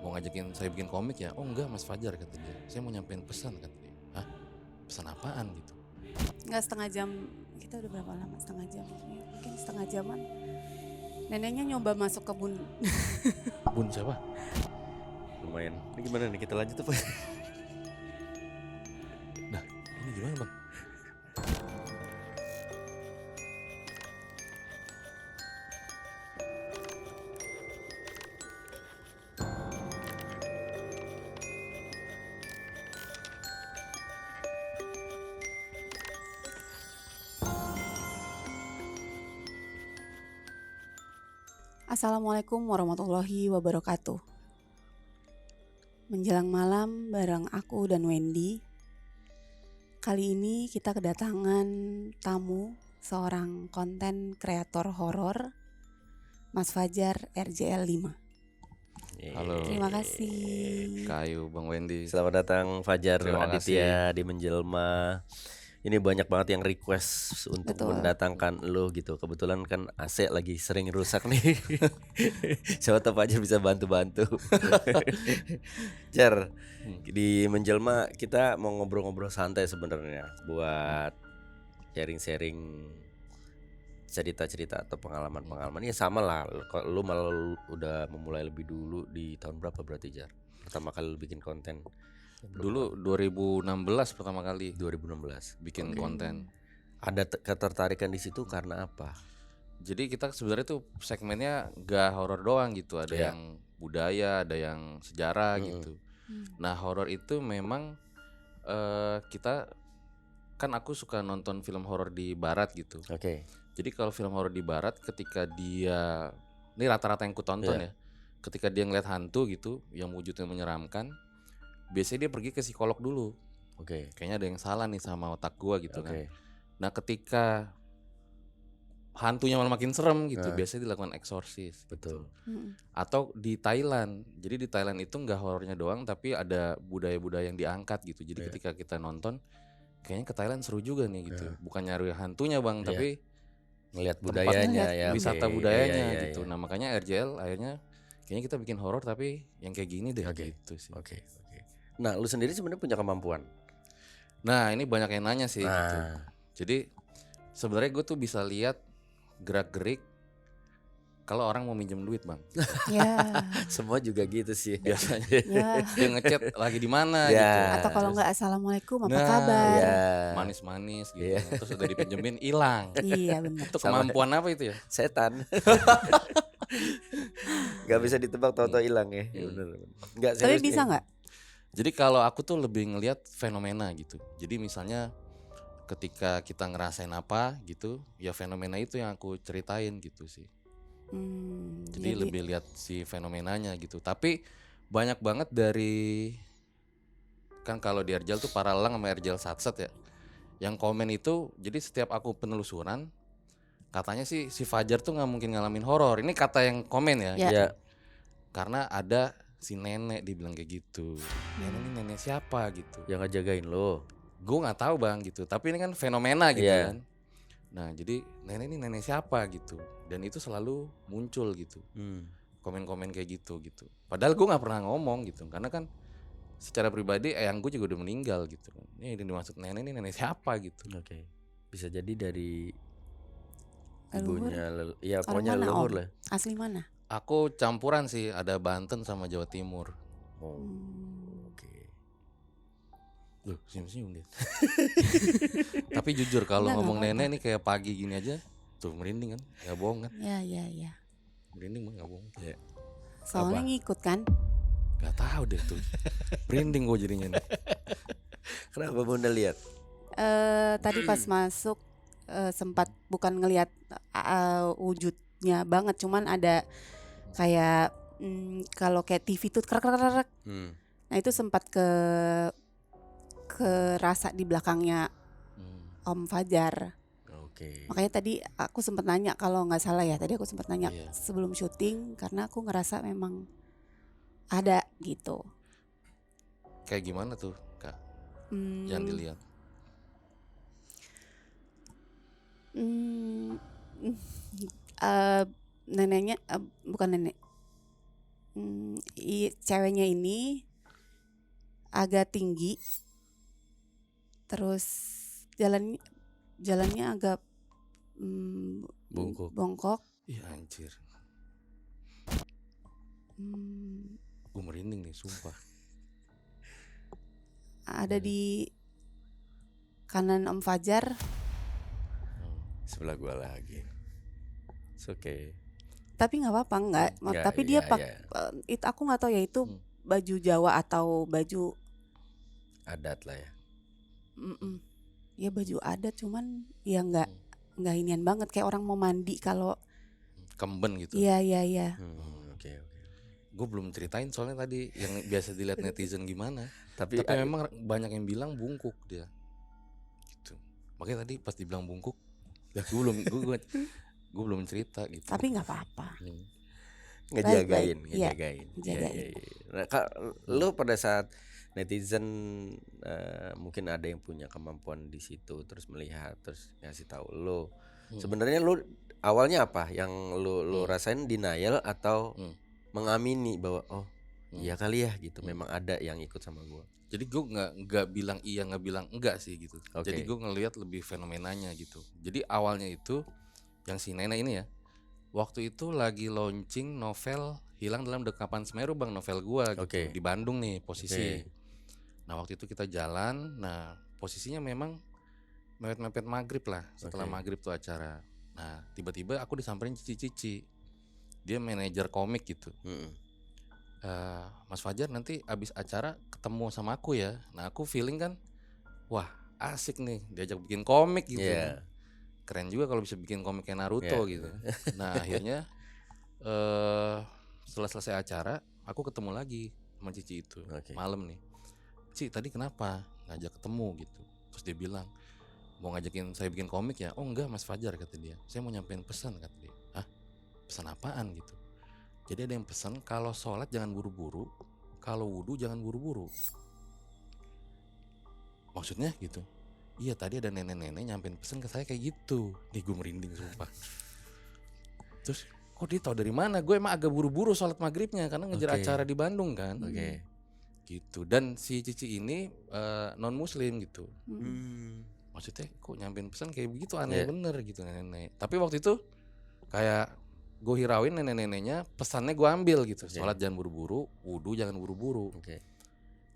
mau ngajakin saya bikin komik ya. Oh enggak Mas Fajar kata dia, saya mau nyampein pesan kata dia. Hah? Pesan apaan gitu? Nggak setengah jam, kita udah berapa lama? Setengah jam, ya, mungkin setengah jaman. Neneknya nyoba masuk kebun. Bun siapa? Lumayan. Ini gimana nih, kita lanjut apa? Nah ini gimana bang? Assalamualaikum warahmatullahi wabarakatuh. Menjelang malam bareng aku dan Wendy. Kali ini kita kedatangan tamu, seorang konten kreator horor, Mas Fajar RJL 5. Halo. Terima kasih. Kayu Bang Wendy. Selamat datang Fajar Terima Aditya di Menjelma. Ini banyak banget yang request untuk Betul. mendatangkan lo gitu. Kebetulan kan AC lagi sering rusak nih. Siapa tahu Fajar bisa bantu-bantu. Jar, di Menjelma kita mau ngobrol-ngobrol santai sebenarnya buat sharing-sharing cerita-cerita atau pengalaman-pengalaman. Ya sama lah. Kalau lu malah udah memulai lebih dulu di tahun berapa berarti Jar? Pertama kali lu bikin konten? Dulu 2016 pertama kali 2016 bikin Oke. konten. Ada ketertarikan di situ karena apa? Jadi kita sebenarnya tuh segmennya gak horor doang gitu, ada Iya. yang budaya, ada yang sejarah gitu. Nah horor itu memang kita kan aku suka nonton film horor di barat gitu. Oke. Jadi kalau film horor di barat ketika dia, ini rata-rata yang ku tonton ya, ketika dia ngeliat hantu gitu yang wujudnya menyeramkan, biasanya dia pergi ke psikolog dulu. Oke. Kayaknya ada yang salah nih sama otak gua gitu kan. Oke. Nah ketika hantunya malah makin serem gitu, biasanya dilakukan eksorsis. Betul. Atau di Thailand, jadi di Thailand itu nggak horornya doang, tapi ada budaya-budaya yang diangkat gitu. Jadi ketika kita nonton, kayaknya ke Thailand seru juga nih gitu. Bukan nyari hantunya bang, tapi Ngelihat tempat budayanya ya. wisata Oke. budayanya Iya, gitu. iya. Nah makanya RJL akhirnya kayaknya kita bikin horor tapi yang kayak gini deh gitu sih. Oke. Nah, lu sendiri sebenarnya punya kemampuan. Nah ini banyak yang nanya sih gitu. Nah, Jadi sebenarnya gue tuh bisa lihat gerak-gerik kalau orang mau minjem duit bang. Ya, semua juga gitu sih. Biasanya ya. dia ngechat lagi di mana Ya. gitu. Atau kalau nggak assalamualaikum apa Nah, kabar? Ya. Manis-manis gitu. Terus udah dipinjemin hilang. Iya benar. Itu kemampuan apa itu ya? Setan. Gak bisa ditebak, tahu-tahu hilang ya. Bener. Nggak Tapi serius bisa nih. nggak? Jadi kalau aku tuh lebih ngelihat fenomena gitu. Jadi misalnya ketika kita ngerasain apa gitu, ya fenomena itu yang aku ceritain gitu sih. Jadi lebih lihat si fenomenanya gitu. Tapi banyak banget dari, kan kalau di RJL tuh Paralang sama RJL Satset ya, yang komen itu, jadi setiap aku penelusuran katanya sih si Fajar tuh nggak mungkin ngalamin horor. Ini kata yang komen ya, Ya. gitu. Karena ada si nenek dibilang kayak gitu. Nenek ini nenek siapa gitu? Yang ngejagain lo. Gue nggak tahu bang gitu. Tapi ini kan fenomena gitu Iya. kan. Nah jadi nenek ini nenek siapa gitu. Dan itu selalu muncul gitu. Komen-komen kayak gitu. Padahal gue nggak pernah ngomong gitu. Karena kan secara pribadi eyang gue juga udah meninggal gitu. Ini dimaksud nenek ini nenek siapa gitu. Oke. Bisa jadi dari Leluhur? ibunya, ya Orang pokoknya mana, leluhur Om? lah. Asli mana? Aku campuran sih, ada Banten sama Jawa Timur. Oh, oke. Loh, senyum-senyum dia. Tapi jujur kalau Enggak, ngomong nggak nenek nih kayak pagi gini aja, tuh merinding kan? Gak bohong kan? Ya. Merinding mah gak bohong. Ya. Soalnya ngikut kan? Gak tahu deh tuh. Merinding gue jadinya nih. Kenapa Bunda lihat? Tadi pas masuk sempat bukan ngelihat wujudnya banget, cuman ada kayak kalau kayak TV tuh krek. Nah itu sempat ke rasa di belakangnya Om Fajar. Oke. Makanya tadi aku sempat nanya, kalau nggak salah ya, tadi aku sempat nanya Iya. sebelum syuting karena aku ngerasa memang ada gitu. Kayak gimana tuh Kak? Yang dilihat. Neneknya bukan nenek. ceweknya ini agak tinggi, terus jalannya agak bongkok. Iya anjir. Gue merinding nih sumpah. Ada di kanan Om Fajar. Sebelah gua lagi. It's okay. Tapi nggak apa-apa, nggak. Tapi dia itu aku nggak tahu ya itu baju Jawa atau baju adat lah ya. Ya baju adat, cuman ya nggak inian banget kayak orang mau mandi kalau kemben gitu. Iya. Oke. Gue belum ceritain soalnya tadi yang biasa dilihat netizen gimana. Tapi memang banyak yang bilang bungkuk dia. Gitu. Makanya tadi pas dibilang bungkuk, ya gue belum cerita gitu. Tapi nggak apa-apa. Ngejagain. Iya. Nah, lu pada saat netizen mungkin ada yang punya kemampuan di situ, terus melihat, terus ngasih tahu lu. Sebenarnya lu awalnya apa yang lu rasain, denial atau mengamini bahwa iya kali ya gitu, memang ada yang ikut sama gua. Jadi gue nggak bilang iya, nggak bilang enggak sih gitu. Jadi gue ngelihat lebih fenomenanya gitu. Jadi awalnya itu yang si nenek ini ya, waktu itu lagi launching novel Hilang dalam Dekapan Semeru, Bang, novel gua gitu. Di Bandung nih posisi. Nah waktu itu kita jalan, nah posisinya memang mepet-mepet maghrib lah, setelah maghrib tuh acara. Nah tiba-tiba aku disamperin Cici. Dia manajer komik gitu. Mas Fajar nanti abis acara ketemu sama aku ya. Nah aku feeling kan, wah asik nih diajak bikin komik gitu. Keren juga kalau bisa bikin komik kayak Naruto gitu. Nah akhirnya setelah selesai acara aku ketemu lagi sama Cici itu malam nih. Ci tadi kenapa ngajak ketemu gitu. Terus dia bilang mau ngajakin saya bikin komik ya. Oh enggak Mas Fajar, kata dia, saya mau nyampein pesan, kata dia. Hah? Pesan apaan gitu? Jadi ada yang pesan kalau sholat jangan buru-buru, kalau wudu jangan buru-buru. Maksudnya gitu? Iya tadi ada nenek-nenek nyampein pesan ke saya kayak gitu. Nih gue merinding sumpah. Terus kok dia tahu dari mana? Gue emang agak buru-buru sholat maghribnya karena ngejar acara di Bandung kan. Gitu. Dan si Cici ini non muslim gitu. Maksudnya kok nyampein pesan kayak begitu, aneh bener gitu nenek. Tapi waktu itu kayak gue hirauin nenek-neneknya, pesannya gue ambil gitu. Sholat jangan buru-buru, wudu jangan buru-buru.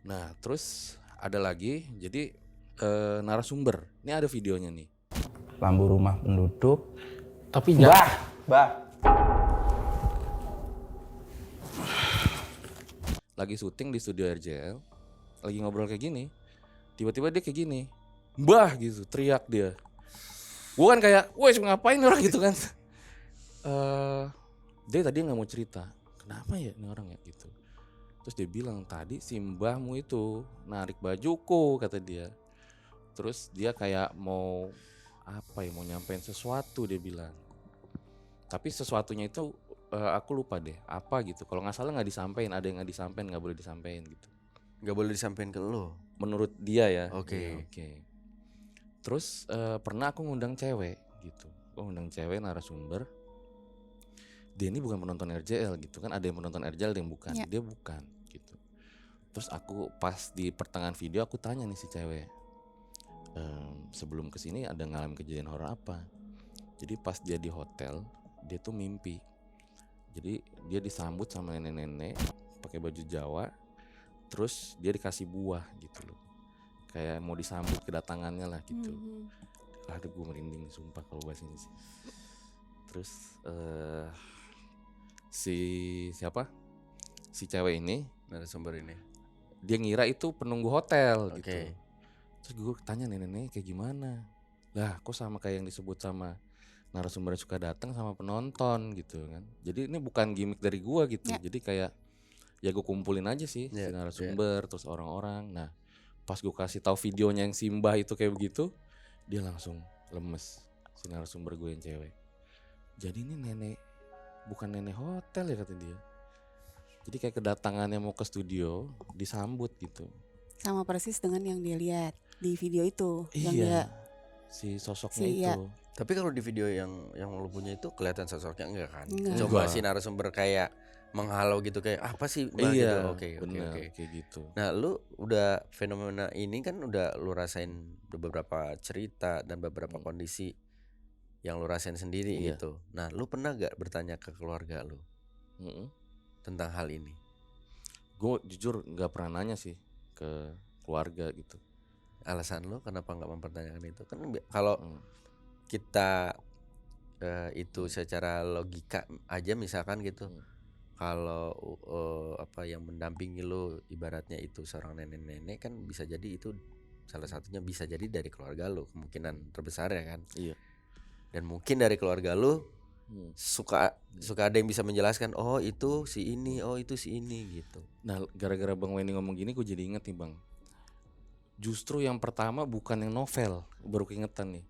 Nah terus ada lagi, jadi narasumber. Ini ada videonya nih. Lampu rumah penduduk. Tapi Bah. Lagi syuting di studio RJL, lagi ngobrol kayak gini, tiba-tiba dia kayak gini, Mbah gitu, teriak dia. Gue kan kayak, wes ngapain orang gitu kan. Dia tadi nggak mau cerita, kenapa ya ini orang ya gitu. Terus dia bilang tadi si mbahmu itu narik bajuku, kata dia. Terus dia kayak mau apa ya, mau nyampein sesuatu dia bilang. Tapi sesuatunya itu aku lupa deh apa gitu. Kalau nggak salah nggak disampaikan, ada yang nggak disampaikan, nggak boleh disampaikan gitu. Nggak boleh disampaikan ke lo. Menurut dia ya. Oke. Terus pernah aku ngundang cewek gitu. Aku ngundang cewek narasumber. Dia ini bukan penonton RJL gitu kan. Ada yang penonton RJL, ada yang bukan. Dia bukan gitu. Terus aku pas di pertengahan video aku tanya nih si cewek, sebelum kesini ada ngalamin kejadian horor apa? Jadi pas dia di hotel, dia tuh mimpi. Jadi dia disambut sama nenek-nenek pakai baju Jawa, terus dia dikasih buah gitu loh, kayak mau disambut kedatangannya lah gitu. Aduh gue merinding sumpah kalau bahas ini sih. Terus si cewek ini, narasumber ini, dia ngira itu penunggu hotel gitu. Terus gue tanya nenek-nenek kayak gimana? Lah kok sama kayak yang disebut sama narasumber yang suka datang sama penonton gitu kan. Jadi ini bukan gimmick dari gua gitu. Jadi kayak ya gue kumpulin aja sih si narasumber terus orang-orang. Nah pas gue kasih tahu videonya yang si mbah itu kayak begitu, dia langsung lemes, si narasumber gue yang cewek. Jadi ini nenek, bukan nenek hotel ya, kata dia. Jadi kayak kedatangannya mau ke studio disambut gitu. Sama persis dengan yang dia lihat di video itu. Iya, yang dia, si sosoknya itu. Tapi kalau di video yang lu punya itu kelihatan sosoknya enggak kan? Enggak. Coba si narasumber kayak menghalau gitu kayak apa sih Mbak gitu. Iya, Oke. bener kayak gitu. Nah, lu udah fenomena ini kan udah lu rasain beberapa cerita dan beberapa kondisi yang lu rasain sendiri Iya. gitu. Nah, lu pernah gak bertanya ke keluarga lu tentang hal ini? Gue jujur nggak pernah nanya sih ke keluarga gitu. Alasan lu kenapa nggak mempertanyakan itu? Kan kalau kita itu secara logika aja misalkan gitu. Kalau apa yang mendampingi lu ibaratnya itu seorang nenek-nenek kan bisa jadi itu salah satunya bisa jadi dari keluarga lu, kemungkinan terbesar ya kan. Iya. Dan mungkin dari keluarga lu suka ada yang bisa menjelaskan, oh itu si ini, oh itu si ini gitu. Nah, gara-gara Bang Wendy ngomong gini gue jadi inget nih Bang. Justru yang pertama bukan yang novel, baru keingetan nih.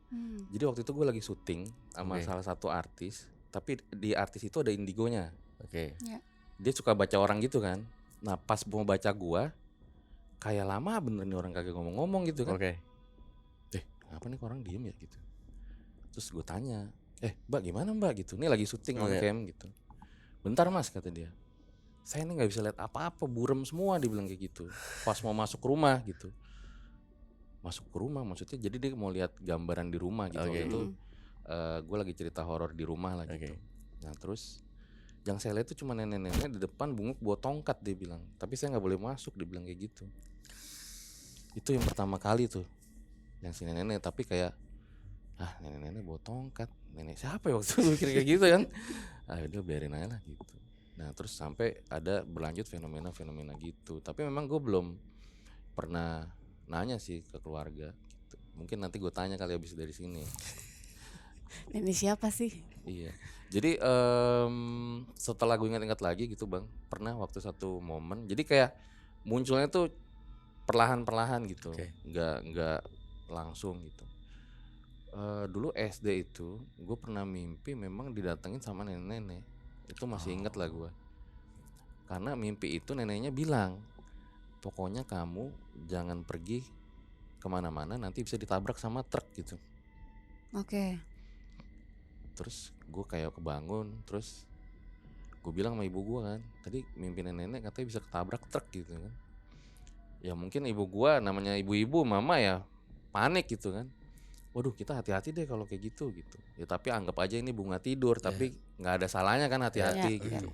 Jadi waktu itu gue lagi syuting sama salah satu artis, tapi di artis itu ada indigonya. Oke. Ya. Dia suka baca orang gitu kan. Nah pas mau baca gua, kayak lama bener nih orang kagak ngomong-ngomong gitu kan. Oke. Apa nih orang diem ya gitu. Terus gue tanya, Mbak gimana Mbak gitu. Ini lagi syuting on cam gitu. Bentar Mas kata dia. Saya ini nggak bisa lihat apa-apa, burem semua, dia bilang kayak gitu. Pas mau masuk rumah gitu. Masuk ke rumah maksudnya jadi dia mau lihat gambaran di rumah gitu. Waktu itu gue lagi cerita horor di rumah lah gitu. Nah terus yang saya lihat itu cuma nenek-nenek di depan bungkuk bawa tongkat, dia bilang. Tapi saya nggak boleh masuk, dia bilang kayak gitu. Itu yang pertama kali tuh, yang si nenek-nenek. Tapi kayak nenek-nenek bawa tongkat, nenek siapa ya waktu itu mikir kayak gitu kan. Udah biarin aja lah gitu. Nah terus sampai ada berlanjut fenomena-fenomena gitu. Tapi memang gue belum pernah nanya sih ke keluarga gitu. Mungkin nanti gue tanya kali abis dari sini. Nenek siapa sih? Iya. Jadi setelah gue ingat-ingat lagi gitu Bang, pernah waktu satu momen, jadi kayak munculnya tuh perlahan-perlahan gitu, nggak langsung gitu. Dulu SD itu gue pernah mimpi memang didatengin sama nenek-nenek, itu masih inget lah gue. Karena mimpi itu neneknya bilang, pokoknya kamu jangan pergi kemana-mana, nanti bisa ditabrak sama truk gitu. Oke. Terus gue kayak kebangun, terus gue bilang sama ibu gue kan, tadi mimpi nenek katanya bisa ketabrak truk gitu kan. Ya mungkin ibu gue namanya ibu-ibu mama ya panik gitu kan. Waduh kita hati-hati deh kalau kayak gitu. Ya tapi anggap aja ini bunga tidur, tapi nggak ada salahnya kan hati-hati gitu.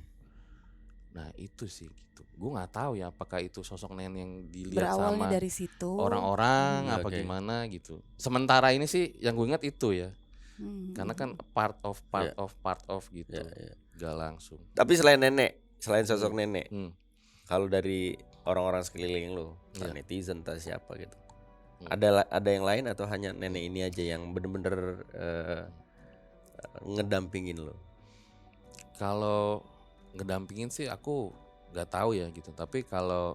Nah itu sih gitu. Gue nggak tahu ya apakah itu sosok nenek yang dilihat Berawalnya sama dari situ orang-orang apa gimana gitu. Sementara ini sih yang gue ingat itu ya. Karena kan part of gitu, gak langsung. Tapi selain sosok nenek, kalau dari orang-orang sekeliling lu, netizen atau siapa gitu, ada yang lain atau hanya nenek ini aja yang bener-bener ngedampingin lu? Kalau ngedampingin sih aku nggak tahu ya gitu. Tapi kalau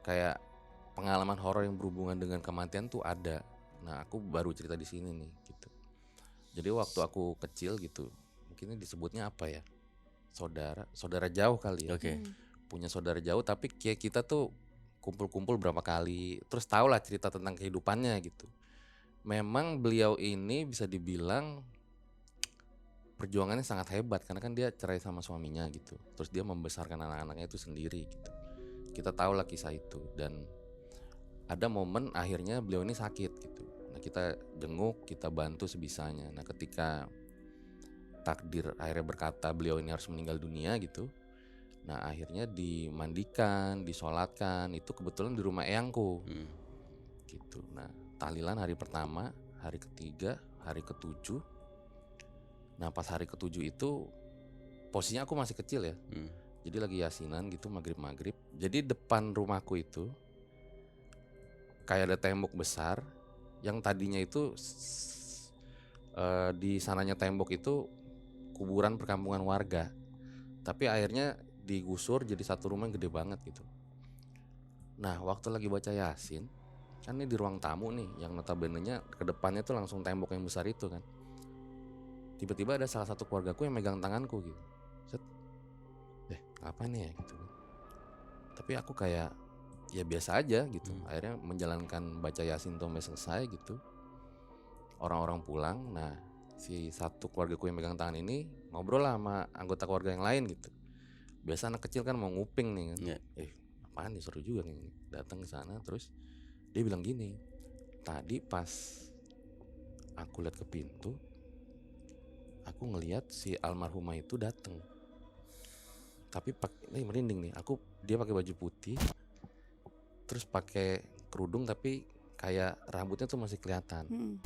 kayak pengalaman horor yang berhubungan dengan kematian tuh ada. Nah aku baru cerita di sini nih gitu. Jadi waktu aku kecil gitu, mungkin disebutnya apa ya, saudara jauh kali ya. Punya saudara jauh tapi kayak kita tuh kumpul-kumpul berapa kali, terus tahu lah cerita tentang kehidupannya gitu. Memang beliau ini bisa dibilang perjuangannya sangat hebat karena kan dia cerai sama suaminya gitu. Terus dia membesarkan anak-anaknya itu sendiri gitu. Kita tahu lah kisah itu dan ada momen akhirnya beliau ini sakit gitu. Nah kita jenguk, kita bantu sebisanya. Nah ketika takdir akhirnya berkata beliau ini harus meninggal dunia gitu. Nah akhirnya dimandikan, disolatkan, itu kebetulan di rumah eyangku gitu. Nah tahlilan hari pertama, hari ketiga, hari ketujuh. Nah pas hari ketujuh itu posisinya aku masih kecil ya. Jadi lagi yasinan gitu maghrib. Jadi depan rumahku itu kayak ada tembok besar yang tadinya itu di sananya tembok itu kuburan perkampungan warga. Tapi akhirnya digusur jadi satu rumah yang gede banget gitu. Nah waktu lagi baca yasin, kan ini di ruang tamu nih, yang notabene-nya ke depannya tuh langsung tembok yang besar itu kan. Tiba-tiba ada salah satu keluargaku yang megang tanganku gitu. Set, apa nih ya gitu. Tapi aku kayak ya biasa aja gitu. Akhirnya menjalankan baca yasin sampai selesai gitu. Orang-orang pulang, nah si satu keluargaku yang megang tangan ini ngobrol lah sama anggota keluarga yang lain gitu. biasa anak kecil kan mau nguping nih kan. Iya. Apaan nih, seru juga nih. Datang ke sana terus dia bilang gini, tadi pas aku lihat ke pintu, aku ngelihat si almarhumah itu datang. Tapi ini merinding nih. Dia pakai baju putih, terus pakai kerudung tapi kayak rambutnya tuh masih kelihatan.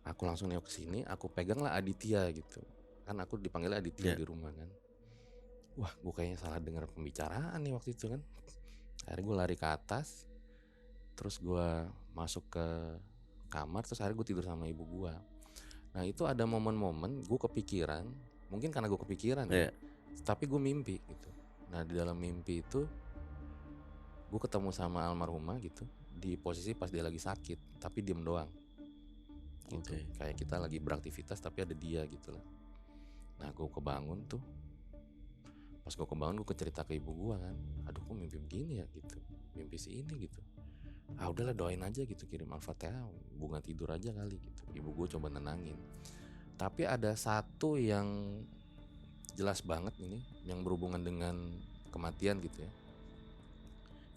Aku langsung nengok ke sini, aku pegang lah Aditya gitu. Kan aku dipanggilnya Aditya di rumah kan. Wah, gue kayaknya salah dengar pembicaraan nih waktu itu kan. Akhirnya gue lari ke atas, terus gue masuk ke kamar, terus akhirnya gue tidur sama ibu gue. Nah itu ada momen-momen gue kepikiran, mungkin karena gue kepikiran ya, tapi gue mimpi gitu. Nah di dalam mimpi itu gue ketemu sama almarhumah gitu, di posisi pas dia lagi sakit, tapi diem doang gitu. Kayak kita lagi beraktivitas tapi ada dia gitu lah. Nah gue kebangun tuh, pas gue kebangun gue cerita ke ibu gue kan, aduh kok mimpi begini ya gitu, mimpi si ini gitu. Udahlah doain aja gitu, kirim Al-Fatihah, bunga tidur aja kali gitu. Ibu gue coba nenangin. Tapi ada satu yang jelas banget ini, yang berhubungan dengan kematian gitu ya.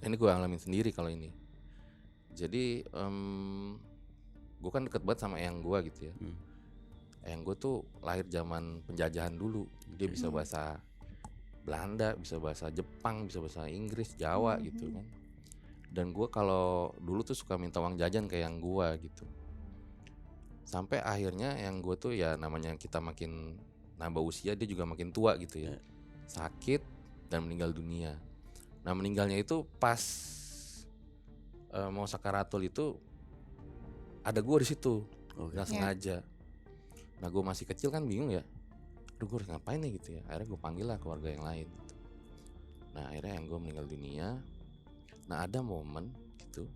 Ini gue alamin sendiri kalau ini. Jadi gue kan deket banget sama eyang gue gitu ya. Eyang gue tuh lahir zaman penjajahan dulu. Dia bisa bahasa Belanda, bisa bahasa Jepang, bisa bahasa Inggris, Jawa gitu kan. Dan gue kalau dulu tuh suka minta uang jajan ke eyang gue gitu. Sampai akhirnya eyang gue tuh ya namanya kita makin nambah usia, dia juga makin tua gitu ya. Sakit dan meninggal dunia. Nah meninggalnya itu pas mau sakaratul itu ada gue di situ, nggak sengaja. Nah gue masih kecil kan bingung ya, aduh gue harus ngapain nih gitu ya. Akhirnya gue panggil lah keluarga yang lain gitu. Nah akhirnya yang gue meninggal dunia. Nah ada momen gitu,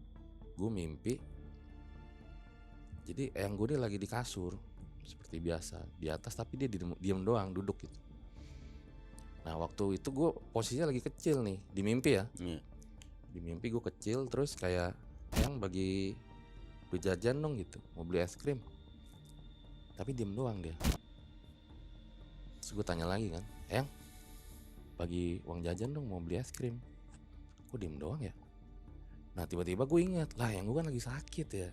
gue mimpi, jadi eyang gue dia lagi di kasur seperti biasa di atas, tapi dia diem doang duduk gitu. Nah waktu itu gue posisinya lagi kecil nih di mimpi ya. Di mimpi gue kecil, terus kayak eyang bagi duit jajan dong gitu, mau beli es krim, tapi diem doang dia. Terus gue tanya lagi kan, eyang bagi uang jajan dong mau beli es krim, kok diem doang ya. Nah tiba-tiba gue ingat lah, yang gue kan lagi sakit ya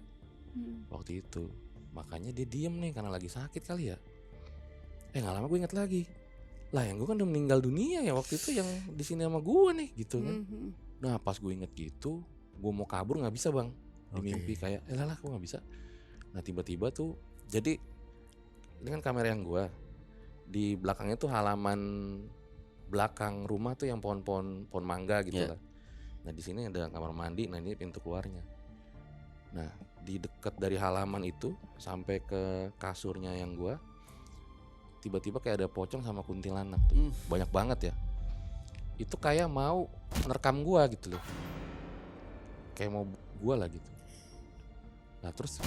waktu itu, makanya dia diem nih karena lagi sakit kali ya. Gak lama gue ingat lagi, lah yang gue kan udah meninggal dunia ya waktu itu yang di sini sama gue nih gitu kan. Nah pas gue inget gitu, gue mau kabur nggak bisa bang, di mimpi kayak lah gue nggak bisa. Nah tiba-tiba tuh, jadi ini kan kamera yang gue, di belakangnya tuh halaman belakang rumah tuh yang pohon mangga gitu lah. Nah di sini ada kamar mandi, nah ini pintu keluarnya. Nah di dekat dari halaman itu sampai ke kasurnya yang gue, tiba-tiba kayak ada pocong sama kuntilanak tuh, banyak banget ya. Itu kayak mau nerekam gue gitu loh, kayak mau gue lah gitu. Nah terus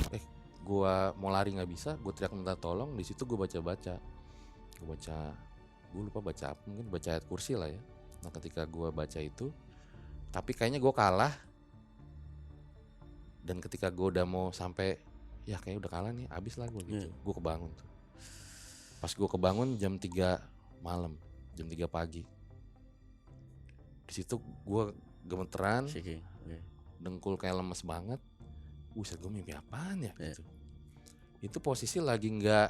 gue mau lari nggak bisa, gue teriak minta tolong. Di situ gue baca, gue lupa baca apa, mungkin baca ayat kursi lah ya. Nah ketika gue baca itu, tapi kayaknya gue kalah. Dan ketika gue udah mau sampai, ya kayaknya udah kalah nih, abis lah gue gitu. Gue kebangun tuh. Pas gue kebangun jam 3 malam, jam 3 pagi. Di situ gue gemeteran, dengkul kayak lemes banget. Buset, gue mimpi apaan ya gitu. Itu posisi lagi nggak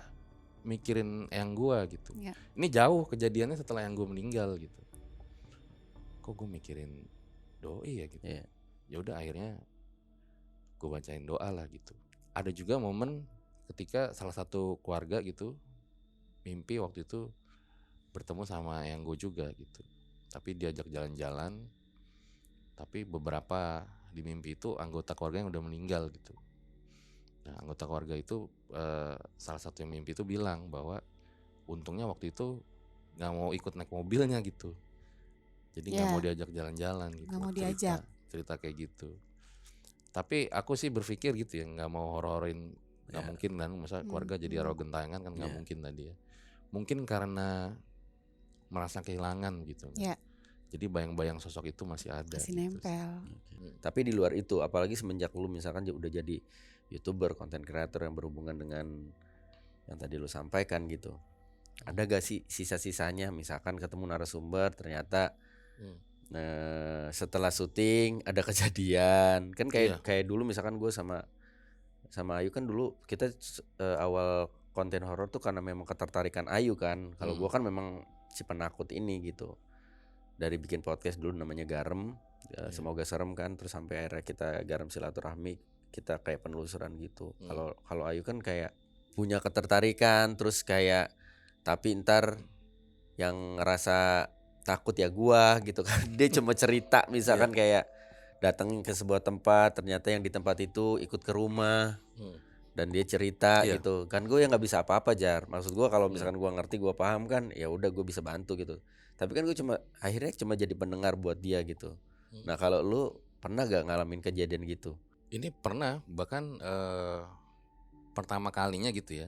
mikirin eyang gue gitu. Ini jauh kejadiannya setelah eyang gue meninggal gitu. Kok gue mikirin doi ya gitu. Ya udah akhirnya gue bacain doa lah gitu. Ada juga momen ketika salah satu keluarga gitu mimpi waktu itu bertemu sama eyang gue juga gitu. Tapi diajak jalan-jalan, tapi beberapa di mimpi itu anggota keluarga yang udah meninggal gitu. Nah anggota keluarga itu salah satu yang mimpi itu bilang bahwa untungnya waktu itu gak mau ikut naik mobilnya gitu. Jadi gak mau diajak jalan-jalan gitu. Gak mau diajak. Cerita kayak gitu. Tapi aku sih berpikir gitu ya, gak mau horor-hororin, gak mungkin kan. Masa keluarga jadi arogan tayangan kan gak mungkin tadi ya. Mungkin karena merasa kehilangan gitu kan. Jadi bayang-bayang sosok itu masih ada. Masih nempel. Tapi di luar itu, apalagi semenjak lu misalkan udah jadi YouTuber, content creator yang berhubungan dengan yang tadi lu sampaikan gitu, Ada gak sih sisa-sisanya, misalkan ketemu narasumber ternyata setelah syuting ada kejadian kan, kayak dulu misalkan gue sama Ayu kan, dulu kita awal konten horor tuh karena memang ketertarikan Ayu kan. Kalau gue kan memang si penakut ini gitu. Dari bikin podcast dulu namanya Garam, semoga serem kan, terus sampai akhirnya kita Garam Silaturahmi, kita kayak penelusuran gitu. Kalau Ayu kan kayak punya ketertarikan, terus kayak tapi ntar yang ngerasa takut ya gua gitu kan. Dia cuma cerita misalkan kayak datang ke sebuah tempat, ternyata yang di tempat itu ikut ke rumah dan dia cerita gitu kan. Gue yang nggak bisa apa-apa, Jar. Maksud gue kalau misalkan gue ngerti, gue paham kan, ya udah gue bisa bantu gitu. Tapi kan gue akhirnya cuma jadi pendengar buat dia gitu. Nah kalau lu pernah gak ngalamin kejadian gitu? Ini pernah, bahkan pertama kalinya gitu ya,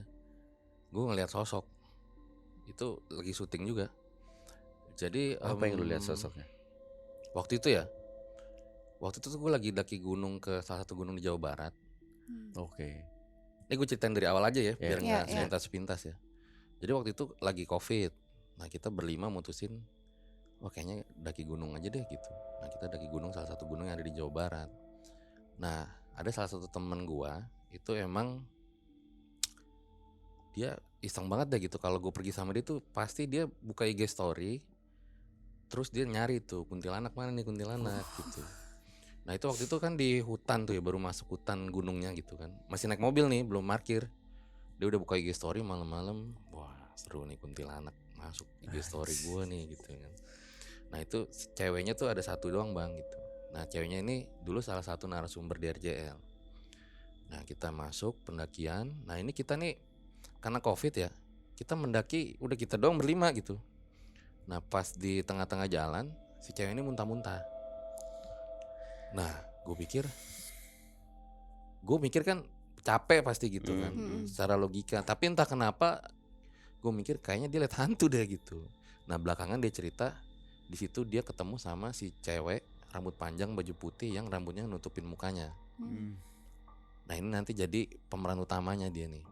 gue ngelihat sosok itu lagi syuting juga. Jadi apa yang lu lihat sosoknya? Waktu itu tuh gue lagi daki gunung ke salah satu gunung di Jawa Barat. Oke. Ini gue ceritain dari awal aja ya, biar nggak sepintas ya. Jadi waktu itu lagi COVID. Nah kita berlima mutusin, wah kayaknya daki gunung aja deh gitu. Nah kita daki gunung, salah satu gunung yang ada di Jawa Barat. Nah ada salah satu temen gue itu emang dia iseng banget deh gitu. Kalau gue pergi sama dia tuh pasti dia buka IG story, terus dia nyari tuh kuntilanak mana nih kuntilanak gitu. Nah itu waktu itu kan di hutan tuh ya, baru masuk hutan gunungnya gitu kan. Masih naik mobil nih, belum parkir. Dia udah buka IG story malam-malam. Wah seru nih kuntilanak masuk IG story gue nih gitu kan. Nah itu ceweknya tuh ada satu doang bang gitu. Nah ceweknya ini dulu salah satu narasumber di RJL. Nah kita masuk pendakian. Nah ini kita nih karena COVID ya, kita mendaki udah kita doang berlima gitu. Nah pas di tengah-tengah jalan si cewek ini muntah-muntah. Nah gue mikir kan capek pasti gitu kan, secara logika. Tapi entah kenapa gue mikir kayaknya dia lihat hantu deh gitu. Nah belakangan dia cerita di situ dia ketemu sama si cewek rambut panjang baju putih yang rambutnya nutupin mukanya. Nah ini nanti jadi pemeran utamanya dia nih.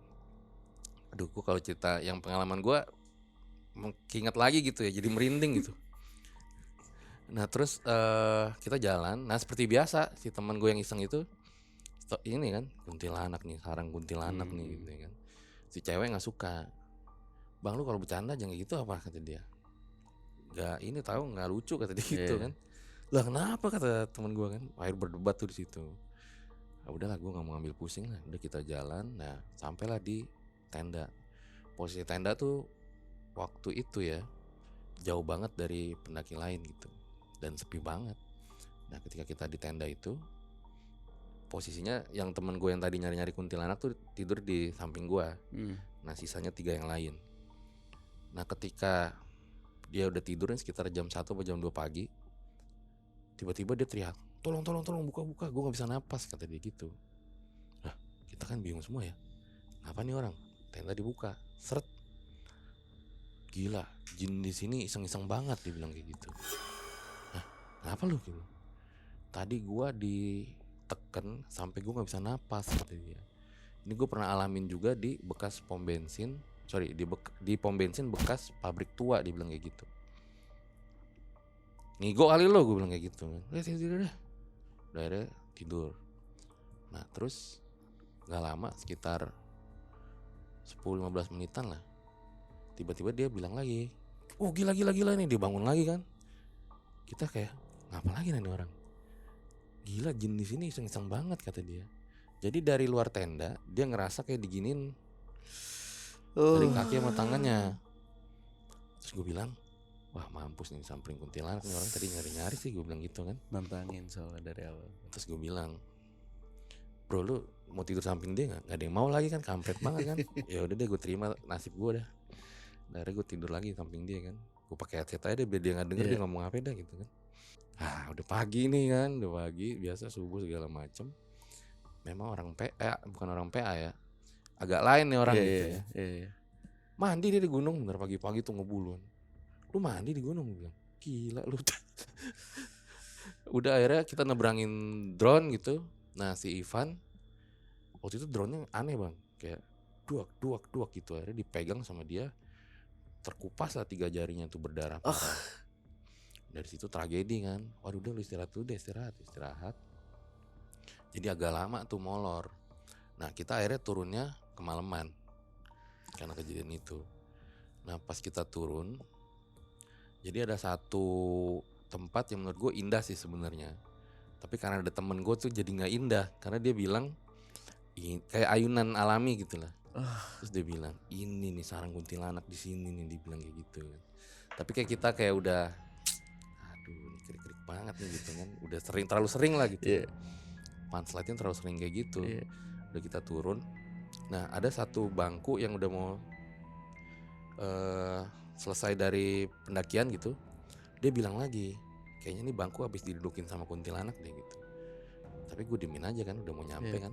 Aduh gue kalau cerita yang pengalaman gue keinget lagi gitu ya, jadi merinding gitu. Nah terus kita jalan. Nah seperti biasa si teman gue yang iseng itu ini kan kuntilanak nih, sarang kuntilanak nih gitu kan. Si cewek nggak suka. Bang lu kalau bercanda jangan gitu apa, kata dia. Gak ini tahu nggak lucu kata dia gitu kan. Lah kenapa kata teman gue kan. Akhir berdebat tuh di situ. Nah, udahlah gue nggak mau ambil pusing lah. Udah kita jalan. Nah sampailah di tenda. Posisi tenda tuh waktu itu ya jauh banget dari pendaki lain gitu. Dan sepi banget. Nah ketika kita di tenda itu posisinya yang temen gue yang tadi nyari-nyari kuntilanak tuh tidur di samping gue. Nah sisanya 3 yang lain. Nah ketika dia udah tidur sekitar jam 1 atau jam 2 pagi, tiba-tiba dia teriak, tolong buka, gue gak bisa napas, kata dia gitu. Nah kita kan bingung semua ya, apa nih orang, tenda dibuka, seret, gila jin di sini iseng-iseng banget, dia bilang kayak gitu. Kenapa lu gitu? Tadi gue diteken sampai gue nggak bisa napas, kata dia. Ini gue pernah alamin juga di bekas pom bensin, di pom bensin bekas pabrik tua, dia bilang kayak gitu. Ngigo kali lo, gue bilang kayak gitu. Tidur deh. Udah akhirnya tidur. Nah terus nggak lama, sekitar 10-15 menitan lah, tiba-tiba dia bilang lagi, oh gila nih, dia bangun lagi kan. Kita kayak ngapa lagi nih orang? Gila jin di sini iseng-iseng banget, kata dia. Jadi dari luar tenda dia ngerasa kayak diginin dari kaki sama tangannya. Terus gue bilang, wah mampus nih samperin kuntilanak nih orang, tadi nyari-nyari sih, gue bilang gitu kan. Nantangin soalnya dari awal. Terus gue bilang, bro lu mau tidur samping dia nggak? Nggak ada yang mau lagi kan, kampret banget kan. Ya udah deh gue terima nasib gue dah. Akhirnya gue tidur lagi samping dia kan. Gue pakai headset aja deh biar dia nggak denger dia ngomong apa dah gitu kan. Udah pagi nih kan, udah pagi, biasa subuh segala macem. Memang orang PA, bukan orang PA ya, agak lain nih orang gitu ya. Mandi dia di gunung, bener pagi-pagi tuh ngebulun. Lu mandi di gunung, bilang gila lu. Udah akhirnya kita nebrangin drone gitu. Nah si Ivan waktu itu drone-nya aneh bang, kayak duak gitu. Akhirnya dipegang sama dia, terkupas lah 3 jarinya tuh berdarah parah. Dari situ tragedi kan, waduh udah lu istirahat dulu deh, istirahat. Jadi agak lama tuh molor. Nah kita akhirnya turunnya kemalaman karena kejadian itu. Nah pas kita turun, jadi ada satu tempat yang menurut gue indah sih sebenarnya. Tapi karena ada temen gue tuh jadi nggak indah, karena dia bilang kayak ayunan alami gitu lah. Terus dia bilang ini nih sarang kuntilanak di sini nih, dibilang kayak gitu. Tapi kayak kita kayak udah, aduh ini krik-krik banget nih gitu kan, udah terlalu sering lah gitu. Punchline-nya terlalu sering kayak gitu. Udah kita turun. Nah ada satu bangku yang udah mau selesai dari pendakian gitu. Dia bilang lagi, kayaknya nih bangku habis didudukin sama kuntilanak deh gitu. Tapi gue diemin aja kan, udah mau nyampe kan.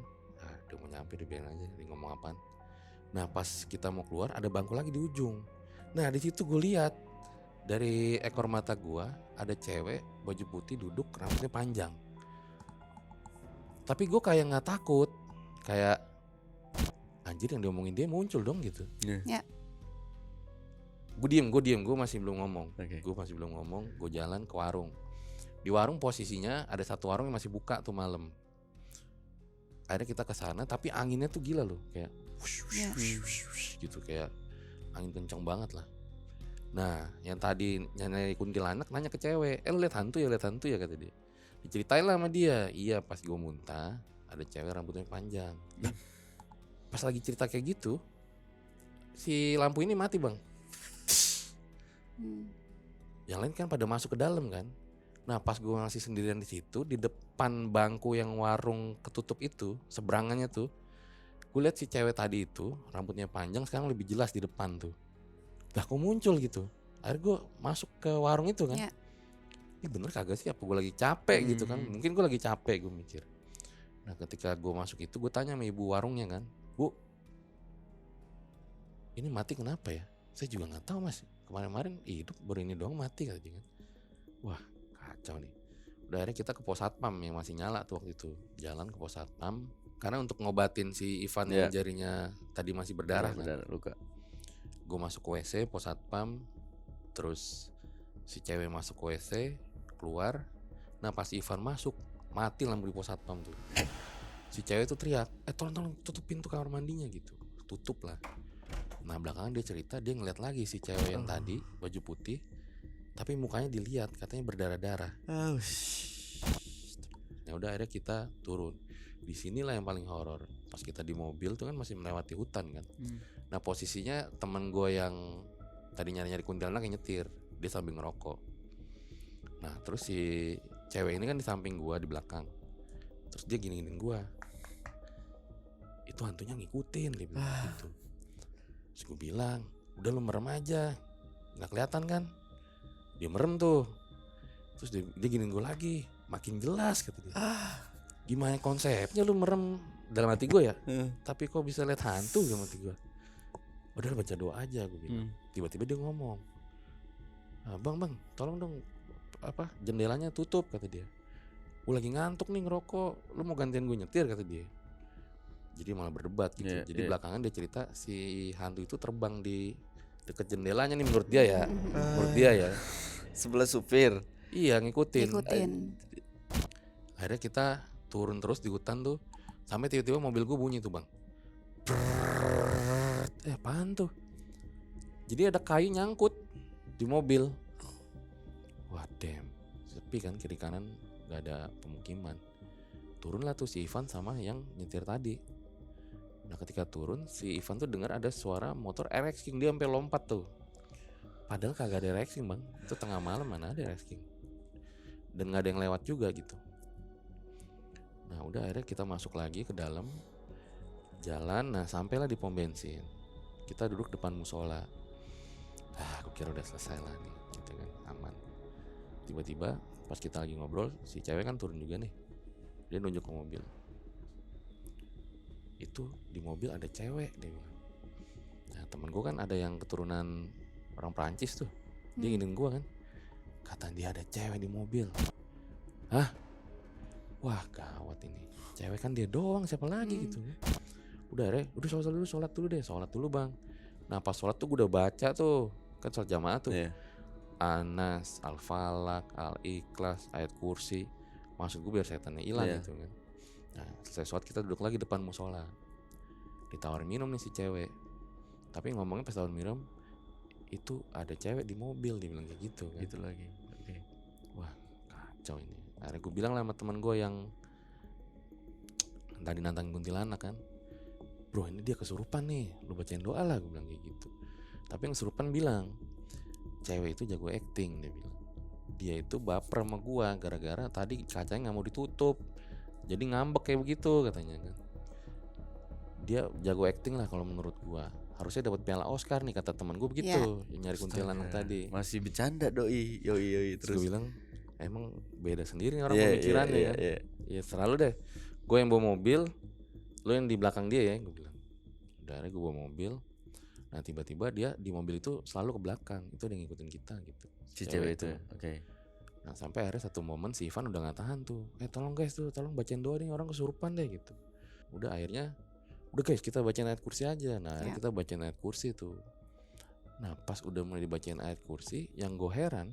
Udah mau nyampe, udah biarin aja, dia ngomong apaan. Nah pas kita mau keluar ada bangku lagi di ujung. Nah di situ gue lihat dari ekor mata gue ada cewek baju putih duduk, rambutnya panjang. Tapi gue kayak nggak takut, kayak anjir yang diomongin dia muncul dong gitu. Gue diem, gue masih belum ngomong. Gue jalan ke warung. Di warung posisinya ada satu warung yang masih buka tuh malam. Akhirnya kita ke sana, tapi anginnya tuh gila loh, kayak gitu, kayak angin kencang banget lah. Nah, yang tadi nyari kuntilanak nanya ke cewek, lu lihat hantu ya kata dia. Diceritain lah sama dia, iya pas gue muntah ada cewek rambutnya panjang. Nah, pas lagi cerita kayak gitu, si lampu ini mati bang. Yang lain kan pada masuk ke dalam kan. Nah pas gue masih sendirian di situ, di depan bangku yang warung ketutup itu, seberangannya tuh, gue lihat si cewek tadi itu rambutnya panjang sekarang lebih jelas di depan tuh. Lah kok muncul gitu. Akhirnya gue masuk ke warung itu kan. Ini bener kagak sih, apa gue lagi capek gitu kan. Mungkin gue lagi capek, gue mikir. Nah ketika gue masuk itu, gue tanya sama ibu warungnya kan, Bu, ini mati kenapa ya? Saya juga gak tahu mas, kemarin-kemarin hidup baru ini doang mati katanya kan. Wah kacau nih. Udah akhirnya kita ke pos satpam yang masih nyala tuh waktu itu. Jalan ke pos satpam karena untuk ngobatin si Ivan yang jarinya tadi masih berdarah kan, luka. Gue masuk ke WC pos satpam, terus si cewek masuk ke WC, keluar. Nah pas Ivan masuk, mati lampu di pos satpam tuh. Si cewek tuh teriak, tolong tutup pintu kamar mandinya gitu. Tutup lah. Nah belakangan dia cerita, dia ngeliat lagi si cewek yang tadi baju putih, tapi mukanya dilihat katanya berdarah-darah. Ya udah akhirnya kita turun. Disinilah yang paling horor. Pas kita di mobil tuh kan masih melewati hutan kan. Nah posisinya teman gue yang tadi nyari-nyari kuntilanak yang nyetir, dia sambil ngerokok. Nah terus si cewek ini kan di samping gue di belakang. Terus dia gini-giniin gue, itu hantunya ngikutin, dia bilang gitu. Terus gue bilang, udah lu merem aja, nggak kelihatan kan? Dia merem tuh. Terus dia giniin gue lagi, makin jelas kata dia. Gimana konsepnya lu merem? Dalam hati gue ya, tapi kok bisa lihat hantu dalam hati gue. Udah baca doa aja gue bilang. Tiba-tiba dia ngomong, bang tolong dong jendelanya tutup kata dia. Gue lagi ngantuk nih ngerokok, lu mau gantian gue nyetir kata dia. Jadi malah berdebat gitu. Jadi belakangan dia cerita si hantu itu terbang di deket jendelanya nih menurut dia ya. Menurut dia ya. Sebelah supir. Iya ngikutin. Akhirnya kita turun terus di hutan tuh, sampai tiba-tiba mobil gue bunyi tuh bang. Apaan tuh? Jadi ada kayu nyangkut di mobil. Wah damn, sepi kan, kiri kanan gak ada pemukiman. Turunlah tuh si Ivan sama yang nyetir tadi. Nah ketika turun si Ivan tuh dengar ada suara motor RX King, dia sampai lompat tuh. Padahal kagak ada RX King bang, itu tengah malam mana ada RX King. Dan gak ada yang lewat juga gitu. Nah udah akhirnya kita masuk lagi ke dalam jalan. Nah sampailah di pom bensin. Kita duduk depan musola. Aku kira udah selesai lah nih gitu kan, aman. Tiba-tiba pas kita lagi ngobrol, si cewek kan turun juga nih. Dia nunjuk ke mobil. Itu di mobil ada cewek dia bilang. Nah temen gue kan ada yang keturunan orang Perancis tuh. Dia nginin gue kan, kata dia ada cewek di mobil. Hah? Wah gawat ini. Cewek kan dia doang, siapa lagi gitu. Udah sholat dulu bang. Nah pas sholat tuh gue udah baca tuh kan sholat jamaah tuh. Iya. Anas, Al-Falaq, Al-Ikhlas, ayat kursi. Maksud gue biar setannya hilang gitu kan. Nah selesai sholat kita duduk lagi depan musola. Ditawarin minum nih si cewek. Tapi ngomongnya pas tawarin minum, itu ada cewek di mobil, dia bilang kayak gitu kan. Gitu lagi. Okay. Wah kacau ini. Akhirnya gue bilang lah sama teman gue yang tadi nantang kuntilanak kan, bro ini dia kesurupan nih, lu bacain doa lah, gue bilang kayak gitu. Tapi yang kesurupan bilang cewek itu jago acting, dia bilang. Dia itu baper sama gua gara-gara tadi kacanya nggak mau ditutup, jadi ngambek kayak begitu katanya kan. Dia jago acting lah kalau menurut gua. Harusnya dapat piala Oscar nih kata teman gua begitu. Yang nyari kuntilanak tadi. Masih bercanda doi, yoi Terus gua bilang emang beda sendiri orang Yeah, pemikirannya yeah, kan. yeah. Ya selalu deh. Gua yang bawa mobil, lu yang di belakang dia ya, gua bilang. Udah akhirnya gua bawa mobil. Nah tiba-tiba dia di mobil itu selalu ke belakang, itu dia ngikutin kita gitu. Si cewek itu. Oke. Nah sampai akhirnya satu momen si Ivan udah gak tahan tuh, tolong guys tuh, tolong bacain doa nih, orang kesurupan deh gitu. Udah akhirnya, udah guys kita bacain ayat kursi aja. Nah akhirnya kita bacain ayat kursi tuh. Nah pas udah mulai dibacain ayat kursi, yang gue heran,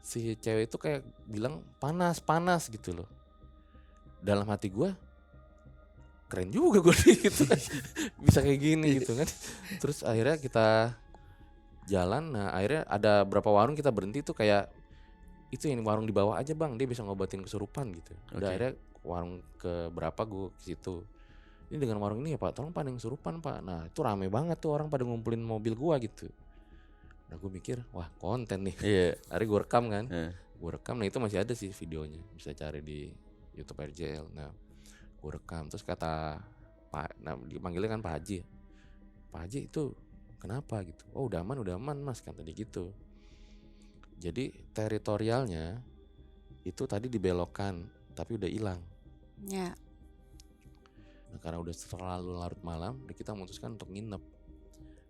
si cewek itu kayak bilang panas gitu loh. Dalam hati gue, keren juga gue gitu kan, bisa kayak gini gitu kan. Terus akhirnya kita jalan, nah akhirnya ada berapa warung kita berhenti tuh kayak itu yang warung di bawah aja bang, dia bisa ngobatin kesurupan gitu. Udah akhirnya warung ke berapa gue ke situ. Ini dengan warung ini ya pak, tolong pak yang kesurupan pak. Nah itu rame banget tuh orang pada ngumpulin mobil gue gitu. Nah gue mikir wah konten nih. Iya. Akhirnya gue rekam kan, gue rekam. Nah itu masih ada sih videonya, bisa cari di YouTube RJL. Nah gue rekam terus kata Pak, nah dipanggilnya kan Pak Haji. Pak Haji itu kenapa gitu? Oh udah aman mas, kata dia gitu. Jadi teritorialnya itu tadi dibelokkan tapi udah hilang. Ya. Nah karena udah terlalu larut malam, kita memutuskan untuk nginep.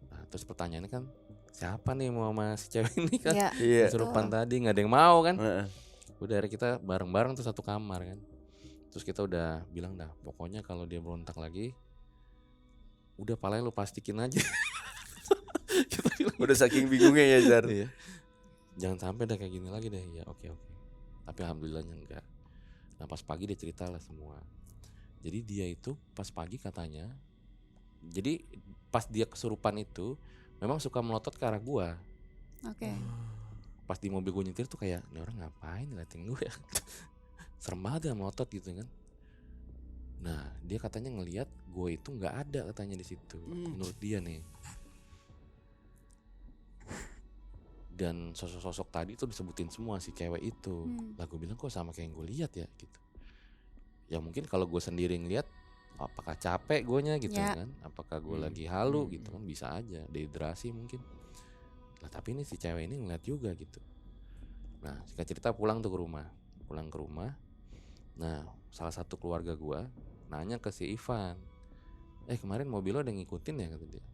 Nah terus pertanyaannya kan siapa nih mau sama si cewek ini kan? Iya. Kesurupan tadi nggak ada yang mau kan? Udah akhirnya kita bareng-bareng tuh satu kamar kan. Terus kita udah bilang dah pokoknya kalau dia berontak lagi, udah palanya lu plastikin aja. Kita bilang Udah saking bingungnya ya Zar. iya. Jangan sampai dah kayak gini lagi deh. Ya oke. Tapi alhamdulillahnya enggak. Nah pas pagi dia cerita lah semua. Jadi dia itu pas pagi katanya, jadi pas dia kesurupan itu memang suka melotot ke arah gua. Oke. Pas di mobil gue nyetir tuh kayak ini orang ngapain ngeliatin gue ya. Serem banget ya melotot gitu kan. Nah dia katanya ngelihat gue itu nggak ada katanya di situ. Menurut dia nih. Dan sosok-sosok tadi tuh disebutin semua si cewek itu. Lah gue bilang kok sama kayak yang gue lihat ya gitu. Ya mungkin kalau gue sendiri ngeliat, apakah capek guenya gitu kan? Apakah gue lagi halu gitu kan? Bisa aja dehidrasi mungkin. Lah tapi ini si cewek ini ngeliat juga gitu. Nah singkat cerita pulang ke rumah. Nah salah satu keluarga gue nanya ke si Ivan, kemarin mobil lo ada yang ngikutin ya, kata dia.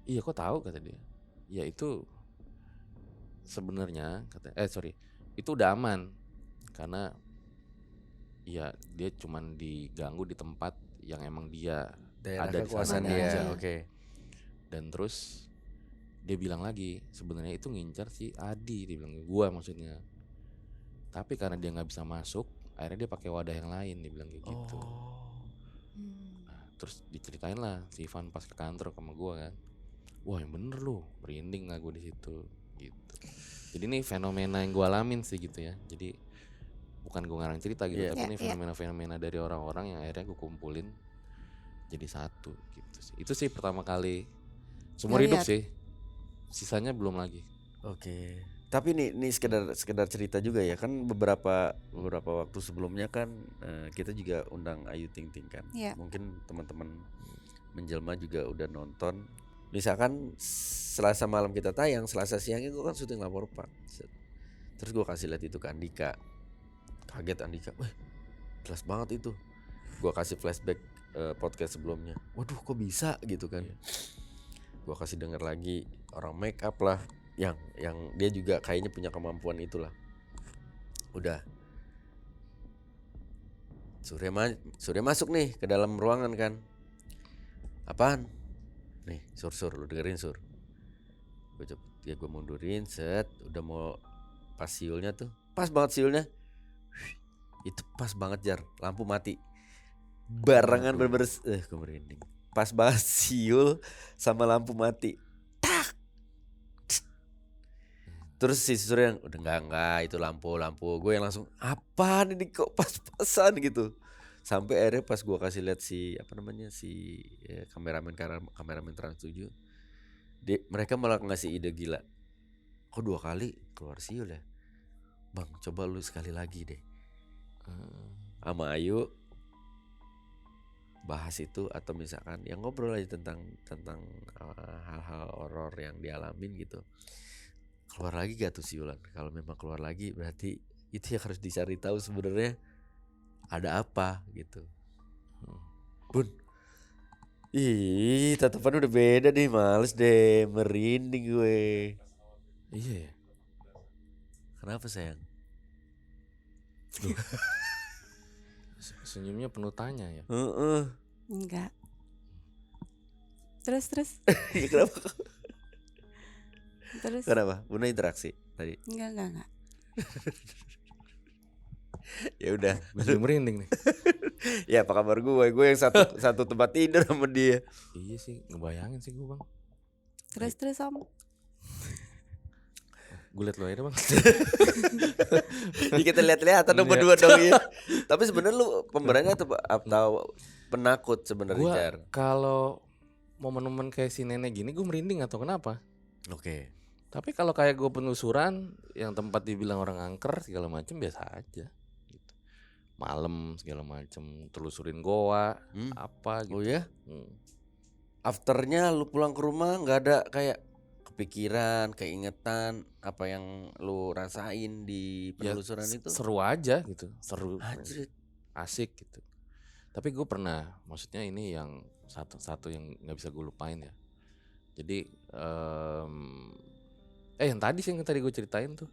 Iya kok tahu, kata dia. Ya itu sebenarnya itu udah aman karena ya dia cuman diganggu di tempat yang emang dia daerah ada di kekuasaan sana dia. aja. Oke. Dan terus dia bilang lagi sebenarnya itu ngincar si Adi, dia bilang gua maksudnya. Tapi karena dia nggak bisa masuk, akhirnya dia pakai wadah yang lain, dia bilang kayak gitu. Nah, terus diceritain lah si Ivan pas ke kantor sama gua kan. Wah yang bener lu, merinding lah gue di situ gitu. Jadi ini fenomena yang gue alamin sih gitu ya. Jadi bukan gue ngarang cerita gitu, tapi ini fenomena-fenomena dari orang-orang yang akhirnya gue kumpulin jadi satu gitu sih. Itu sih pertama kali seumur hidup sih. Sisanya belum lagi. Oke. Tapi ini sekedar cerita juga ya, kan beberapa waktu sebelumnya kan kita juga undang Ayu Ting Ting kan. Mungkin teman-teman menjelma juga udah nonton. Misalkan Selasa malam kita tayang, Selasa siangnya gue kan syuting Lapor Pak. Terus gue kasih lihat itu ke Andika. Kaget Andika, wah jelas banget itu. Gue kasih flashback podcast sebelumnya. Waduh kok bisa gitu kan. Gue kasih denger lagi orang make up lah, yang dia juga kayaknya punya kemampuan itulah. Udah Surya masuk nih ke dalam ruangan kan. Apaan? Nih sur lu dengerin sur. gue mundurin, set, udah mau pas siulnya tuh, pas banget siulnya, itu pas banget Jar, lampu mati, barengan bener-bener, gue merinding, pas banget siul sama lampu mati, tak, terus si Surya yang udah enggak itu lampu, gue yang langsung apaan ini kok pas-pasan gitu, sampai akhirnya pas gue kasih lihat si kameramen Trans 7, mereka malah ngasih ide gila. Kok 2 kali keluar siul ya? Bang, coba lu sekali lagi deh. Sama Ayu bahas itu, atau misalkan yang ngobrol aja tentang hal-hal horor yang dialamin gitu. Keluar lagi gak tuh siulan? Kalau memang keluar lagi berarti itu yang harus dicari tahu sebenarnya ada apa gitu. Bun, ih, tatapan udah beda nih, males deh, merinding gue. Iya ya. Kenapa sayang? Senyumnya penuh tanya ya. Enggak. Terus. Kenapa? Terus. Kenapa? Bunda interaksi tadi? Enggak. Ya udah. Gue jadi merinding nih. Ya apa kabar gue? Gue yang satu tempat tidur sama dia. Iya sih, ngebayangin sih gue bang. Terus Om. Gue liat lo aja bang. Ya kita lihat-lihatan dong berdua dong ya. Tapi sebenarnya lu pemberani atau penakut sebenarnya Jar? Kalau momen-momen kayak si nenek gini gue merinding atau kenapa? Oke. Tapi kalau kayak gue penelusuran yang tempat dibilang orang angker segala macam biasa aja. Gitu. Malam segala macam telusurin goa apa gitu. Oh ya? Afternya lu pulang ke rumah nggak ada kayak kepikiran, keingetan apa yang lu rasain di penelusuran itu? Seru aja gitu, seru, asik gitu. Tapi gue pernah, maksudnya ini yang satu yang nggak bisa gue lupain ya. Jadi yang tadi sih yang tadi gue ceritain tuh.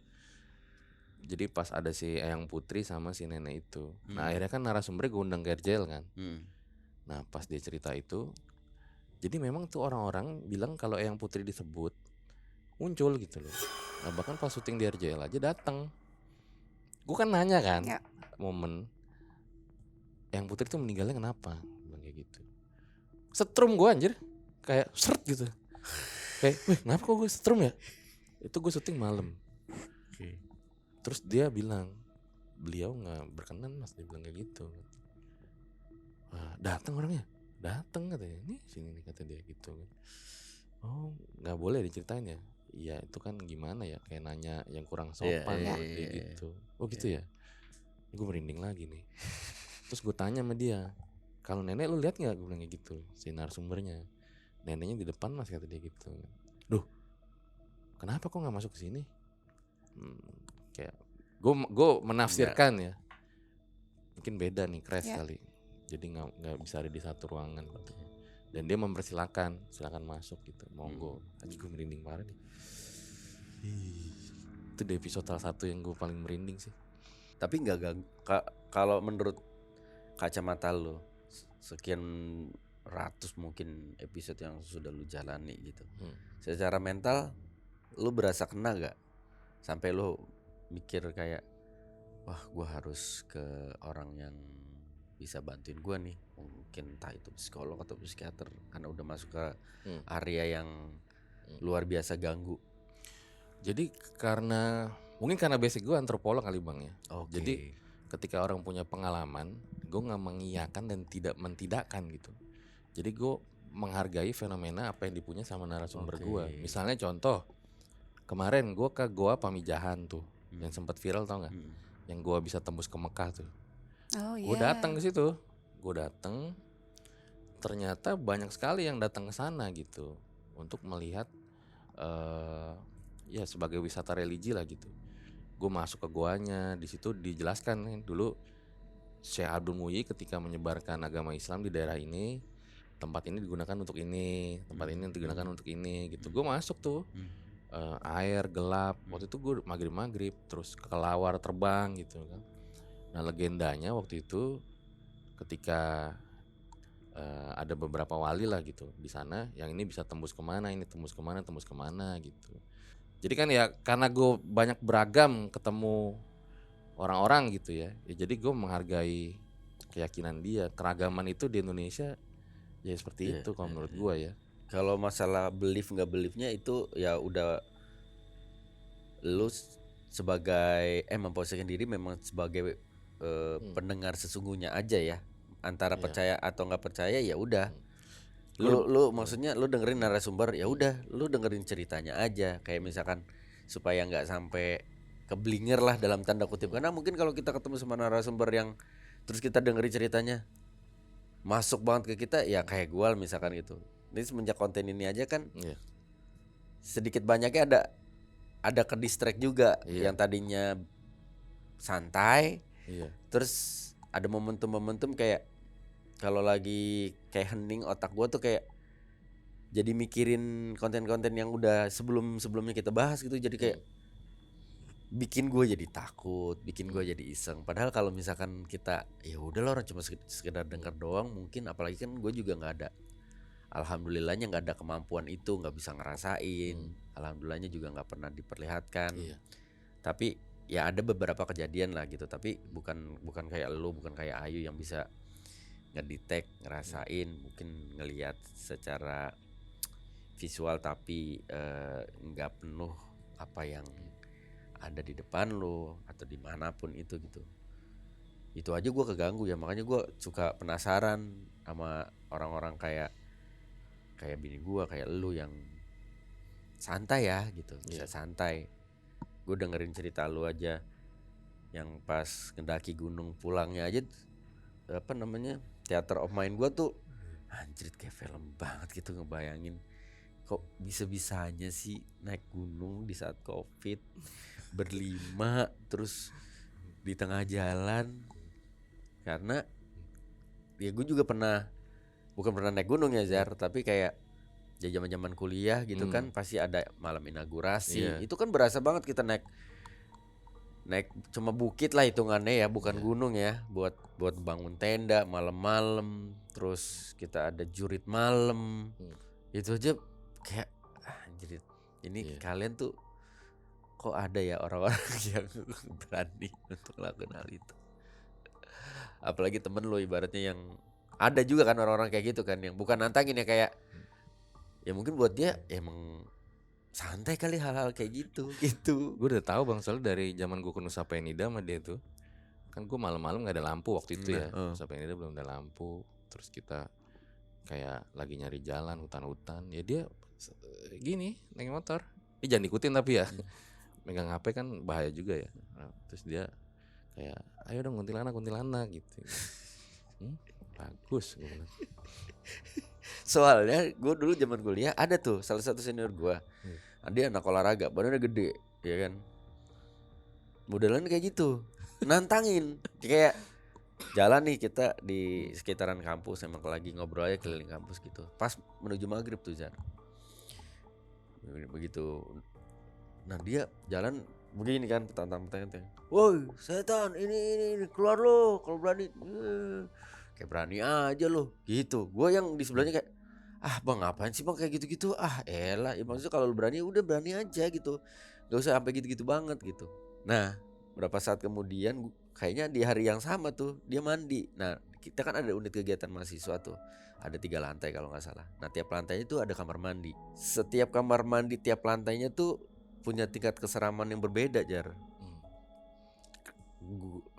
Jadi pas ada si Eyang Putri sama si nenek itu. Nah akhirnya kan narasumbernya gue undang ke RJL kan. Nah pas dia cerita itu, jadi memang tuh orang-orang bilang kalau Eyang Putri disebut muncul gitu loh. Nah bahkan pas syuting di RJL aja datang. Gue kan nanya kan momen Eyang Putri tuh meninggalnya kenapa, bilang kayak gitu. Setrum gue anjir, kayak seret gitu. Kayak, kenapa kok gue setrum ya? Itu gue syuting malam. Terus dia bilang, beliau nggak berkenan mas, dia bilang kayak gitu. Datang orangnya, datang katanya. Nih sini nih kata dia gitu. Oh nggak boleh diceritain ya? Iya itu kan gimana ya, kayak nanya yang kurang sopan kayak gitu. Oh gitu ya? Gue merinding lagi nih. Terus gue tanya sama dia, kalau nenek lu lihat nggak? Gue bilang kayak gitu, si narasumbernya. Neneknya di depan mas kata dia gitu. Duh, kenapa kok nggak masuk ke sini? Kayak gue menafsirkan ya, mungkin beda nih, crash kali. Jadi nggak bisa ada di satu ruangan gitu. Dan dia mempersilakan, silakan masuk gitu, monggo. Aja gue merinding parah nih. Itu di episode salah satu yang gue paling merinding sih. Tapi nggak kalau menurut kacamata lo, sekian ratus mungkin episode yang sudah lu jalani gitu, secara mental lu berasa kena gak? Sampai lu mikir kayak, wah gue harus ke orang yang bisa bantuin gue nih, mungkin entah itu psikolog atau psikiater, karena udah masuk ke area yang luar biasa ganggu. Jadi mungkin karena basic gue antropolog kali bang ya. Jadi ketika orang punya pengalaman, gue nggak mengiyakan dan tidak mentidakkan gitu. Jadi gue menghargai fenomena apa yang dipunya sama narasumber gue. Misalnya contoh, kemarin gue ke Goa Pamijahan tuh, yang sempat viral tau nggak? Yang gue bisa tembus ke Mekah tuh. Gue datang ke situ, ternyata banyak sekali yang datang ke sana gitu untuk melihat ya sebagai wisata religi lah gitu. Gue masuk ke goanya, di situ dijelaskan dulu Syekh Abdul Muhyi ketika menyebarkan agama Islam di daerah ini, tempat ini digunakan untuk ini, tempat ini digunakan untuk ini gitu. Gue masuk tuh, air gelap, waktu itu gue maghrib, terus kelawar terbang gitu kan. Nah legendanya waktu itu ketika ada beberapa wali lah gitu di sana, yang ini bisa tembus kemana, ini tembus kemana gitu. Jadi kan ya karena gue banyak beragam ketemu orang-orang gitu ya, jadi gue menghargai keyakinan dia. Keragaman itu di Indonesia ya seperti itu kalau menurut gue ya. Kalau masalah belief nggak beliefnya itu ya udah lu sebagai memposisikan diri memang sebagai pendengar sesungguhnya aja ya. Antara percaya atau nggak percaya ya udah. Lu maksudnya lu dengerin narasumber ya udah, lu dengerin ceritanya aja. Kayak misalkan supaya nggak sampai keblinger lah dalam tanda kutip. Karena mungkin kalau kita ketemu sama narasumber yang terus kita dengerin ceritanya masuk banget ke kita ya kayak gua misalkan gitu. Ini semenjak konten ini aja kan sedikit banyaknya ada ke distract juga yang tadinya santai. Terus ada momentum-momentum kayak kalau lagi kayak hening otak gue tuh kayak jadi mikirin konten-konten yang udah sebelumnya kita bahas gitu, jadi kayak bikin gue jadi takut, bikin gue jadi iseng. Padahal kalau misalkan kita ya udah lah orang cuma sekedar denger doang mungkin, apalagi kan gue juga nggak ada, alhamdulillahnya nggak ada kemampuan itu, nggak bisa ngerasain, alhamdulillahnya juga nggak pernah diperlihatkan. Tapi ya ada beberapa kejadian lah gitu, tapi bukan kayak lu, bukan kayak Ayu yang bisa ngedetect, ngerasain, mungkin ngelihat secara visual tapi nggak penuh apa yang ada di depan lu atau dimanapun itu gitu. Itu aja gue keganggu ya, makanya gue suka penasaran sama orang-orang kayak bini gue, kayak lu yang santai ya gitu, bisa santai. Gue dengerin cerita lu aja yang pas ngedaki gunung pulangnya aja apa namanya theater of mind gue tuh anjir kayak film banget gitu, ngebayangin kok bisa-bisanya sih naik gunung di saat COVID berlima terus di tengah jalan. Karena ya gue juga bukan pernah naik gunung ya Zar, tapi kayak ya zaman-zaman kuliah gitu kan pasti ada malam inaugurasi. Itu kan berasa banget kita naik cuma bukit lah hitungannya ya, bukan gunung ya, buat bangun tenda malam-malam, terus kita ada jurit malam. Itu aja kayak anjir ini kalian tuh kok ada ya orang-orang yang berani untuk melakukan hal itu. Apalagi temen lo ibaratnya yang ada juga kan orang-orang kayak gitu kan, yang bukan nantangin ya, kayak ya mungkin buat dia emang santai kali hal-hal kayak gitu. Gue udah tahu Bang, soalnya dari zaman gue ke Nusa Penida sama dia tuh kan gue malam-malam nggak ada lampu waktu itu ya. Nusa Penida belum ada lampu, terus kita kayak lagi nyari jalan hutan-hutan, ya dia gini naik motor, jangan ikutin tapi ya megang HP kan bahaya juga ya. Terus dia kayak ayo dong kuntilanak gitu. Bagus gue bilang. Soalnya gue dulu zaman kuliah ada tuh salah satu senior gue, dia anak olahraga, badannya gede ya kan, modelan kayak gitu, nantangin kayak jalan nih kita di sekitaran kampus, emang lagi ngobrol aja keliling kampus gitu, pas menuju maghrib tuh Zar, begitu. Nah dia jalan begini kan, petantang-petantang, woi setan ini keluar lo kalau berani, kayak berani aja lo gitu. Gue yang di sebelahnya kayak bang ngapain sih bang kayak gitu-gitu, elah ya maksudnya kalau lu berani udah berani aja gitu, gak usah sampai gitu-gitu banget gitu. Nah berapa saat kemudian kayaknya di hari yang sama tuh dia mandi. Nah kita kan ada unit kegiatan mahasiswa tuh, ada 3 lantai kalau gak salah. Nah tiap lantainya tuh ada kamar mandi, setiap kamar mandi tiap lantainya tuh punya tingkat keseraman yang berbeda Jar.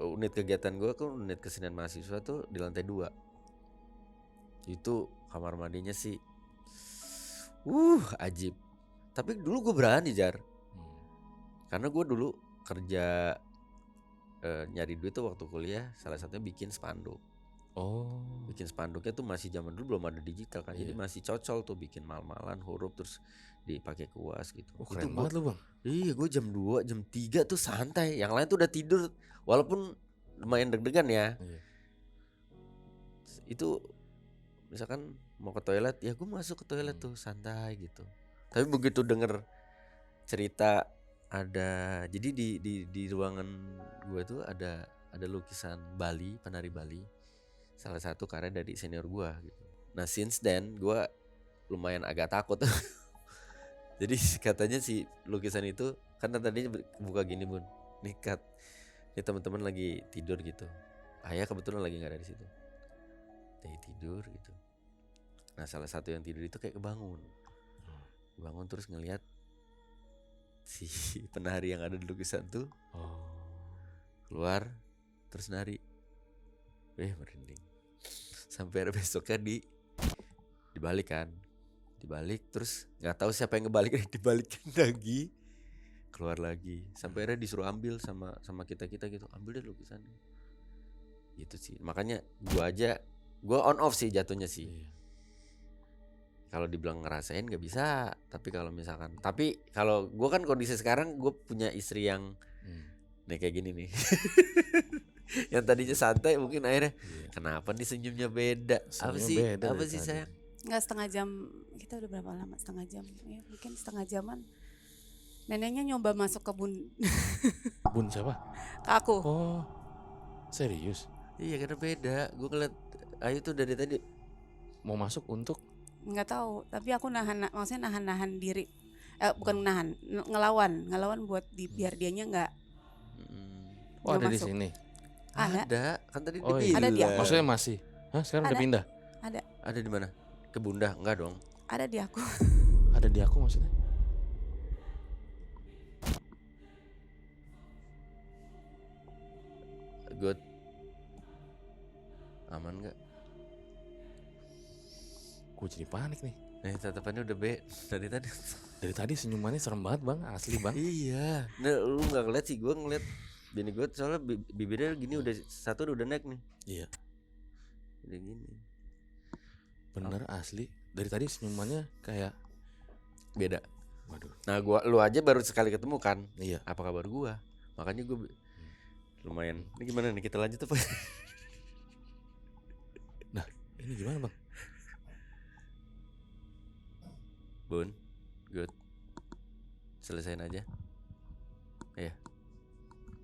Unit kegiatan gue kan unit kesenian mahasiswa tuh di lantai 2. Itu kamar mandinya sih ajib. Tapi dulu gue berani Jar, karena gue dulu kerja nyari duit tuh waktu kuliah, salah satunya bikin spanduk. Bikin spanduknya tuh masih zaman dulu belum ada digital kan, jadi masih cocol tuh bikin mal-malan huruf terus dipakai kuas gitu. Keren banget lu Bang. Iya gue jam 2 jam 3 tuh santai, yang lain tuh udah tidur walaupun lumayan deg-degan ya. Itu misalkan mau ke toilet ya gue masuk ke toilet tuh santai gitu. Tapi begitu denger cerita ada, jadi di ruangan gue tuh ada lukisan Bali, penari Bali, salah satu karya dari senior gue gitu. Nah since then gue lumayan agak takut. Jadi katanya si lukisan itu karena tadinya buka gini bun, nih teman-teman lagi tidur gitu, ayah kebetulan lagi nggak ada di situ, lagi tidur gitu. Nah salah satu yang tidur itu kayak kebangun terus ngelihat si penari yang ada di lukisan tuh keluar terus nari, merinding. Sampai ada besoknya dibalik terus nggak tahu siapa yang ngebalikin, dibalikin lagi, keluar lagi, sampai akhirnya disuruh ambil sama kita gitu, ambil deh lukisannya gitu sih. Makanya gue on off sih jatuhnya sih. Kalau dibilang ngerasain nggak bisa, tapi kalau gue kan kondisi sekarang gue punya istri yang nih kayak gini nih. Yang tadinya santai mungkin akhirnya kenapa nih senyumnya beda? Apa sih sayang? Nggak setengah jam, kita udah berapa lama? Setengah jam ya, mungkin setengah jaman. Neneknya nyoba masuk ke bun. Bun siapa? Ke aku. Oh serius? Iya karena beda. Gue ngeliat Ayu tuh dari tadi Mau masuk untuk? Nggak tahu, tapi aku maksudnya nahan diri. Bukan nahan, ngelawan buat biar dianya nggak. Oh ada di masuk. sini. Ada kan tadi Ada di aku. Maksudnya masih? Hah sekarang udah pindah? Ada di mana? Ke Bunda? Enggak dong. Ada di aku. Ada di aku maksudnya? Good. Aman nggak? Gue jadi panik nih. Tatapannya udah dari tadi. Dari tadi senyumannya serem banget bang, asli bang. Iya. Nah lu nggak ngeliat sih, gue ngeliat bini gue soalnya bibirnya gini udah satu udah naik nih. Iya. Udah gini. Bener asli. Dari tadi senyumannya kayak beda. Waduh. Nah lu aja baru sekali ketemu kan. Iya. Apa kabar gue? Makanya gue lumayan. Ini gimana nih, kita lanjut apa? Nah ini gimana bang? Bun, good. Selesain aja. Iya.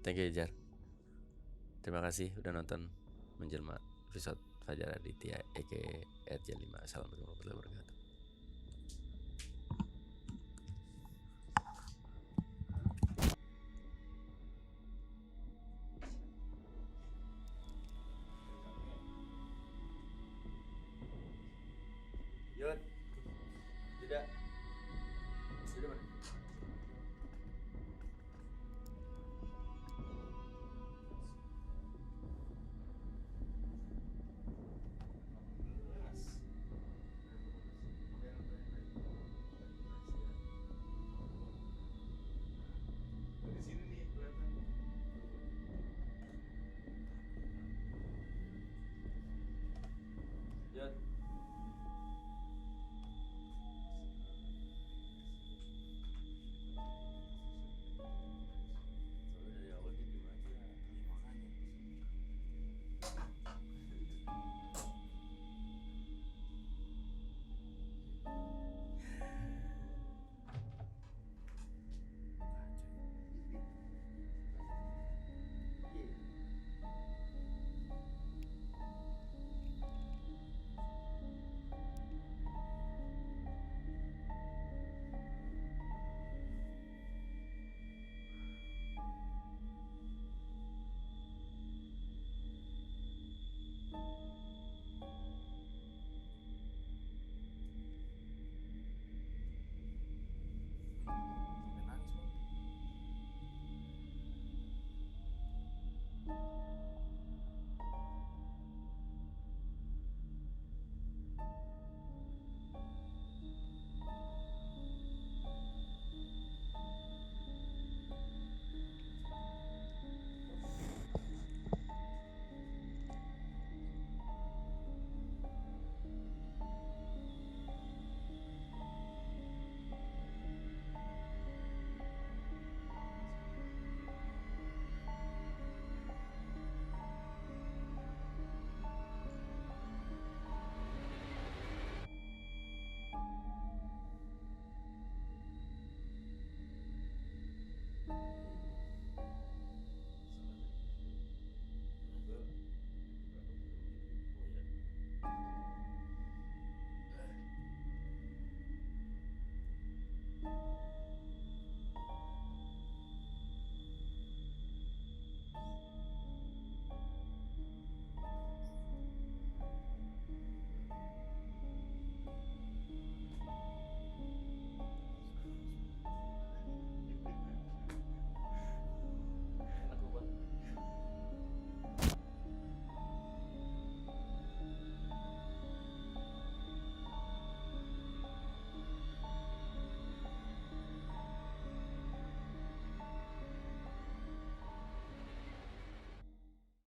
Thank you Jar. Terima kasih udah nonton Menjelma episode Fajar Aditya aka @j5. Assalamualaikum warahmatullahi wabarakatuh.